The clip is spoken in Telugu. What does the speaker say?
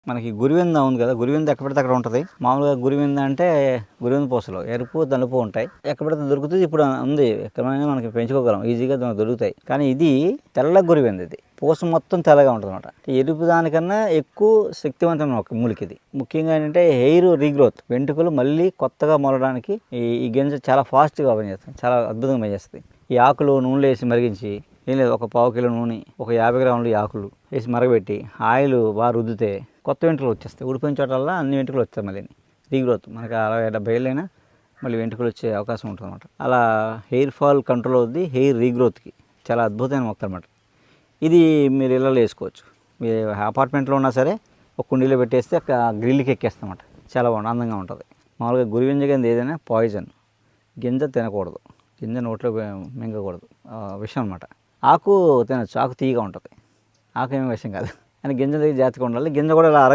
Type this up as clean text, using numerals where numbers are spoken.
మనకి గురివింద ఉంది కదా, గురివింద ఎక్కడ పడితే అక్కడ ఉంటుంది. మామూలుగా గురివింద అంటే గురివింద పూసలు ఎరుపు నలుపు ఉంటాయి, ఎక్కడ పడితే దొరుకుతుంది. ఇప్పుడు ఉంది, ఎక్కడైనా మనకి పెంచుకోగలం, ఈజీగా దొరుకుతాయి. కానీ ఇది తెల్ల గురివింద, ఇది పూస మొత్తం తెల్లగా ఉంటుంది అనమాట. ఎరుపు దానికన్నా ఎక్కువ శక్తివంతమైన ఒక మూలిక ఇది. ముఖ్యంగా ఏంటంటే హెయిర్ రీగ్రోత్, వెంట్రుకలు మళ్ళీ కొత్తగా మొలడానికి ఈ గింజ చాలా ఫాస్ట్గా పనిచేస్తుంది, చాలా అద్భుతంగా పనిచేస్తుంది. ఈ ఆకులు నూనెలో వేసి మరిగించి, ఏం లేదు, ఒక పావు కిలో నూనె, ఒక 50 గ్రాములు ఆకులు వేసి మరగబెట్టి ఆయిల్ బాగా రుద్దితే కొత్త వెంట్రుకలు వచ్చేస్తాయి. ఊడిపోయిన చోటల్లా అన్ని వెంట్రుకలు వస్తాయి. మళ్ళీ రీగ్రోత్ మనకి 60-70 ఏళ్ళైనా మళ్ళీ వెంట్రుకలు వచ్చే అవకాశం ఉంటుంది అనమాట. అలా హెయిర్ ఫాల్ కంట్రోల్ అవుద్ది, హెయిర్ రీగ్రోత్కి చాలా అద్భుతమైన మొక్క అనమాట. ఇది మీరు ఇళ్ళలో వేసుకోవచ్చు. మీ అపార్ట్మెంట్లో ఉన్నా సరే ఒక కుండీలో పెట్టేస్తే గ్రిల్కి ఎక్కేస్తామన్నమాట. చాలా బాగుంది, అందంగా ఉంటుంది. మామూలుగా గురివింజ గింజ ఏదైనా పాయిజన్, గింజ తినకూడదు, గింజ నోట్లో మింగకూడదు, విషం అనమాట. ఆకు తినచ్చు, ఆకు తీయగా ఉంటుంది, ఆకు ఏమీ విషం కాదు. కానీ గింజ దగ్గర జాగ్రత్తగా ఉండాలి. గింజ కూడా ఇలా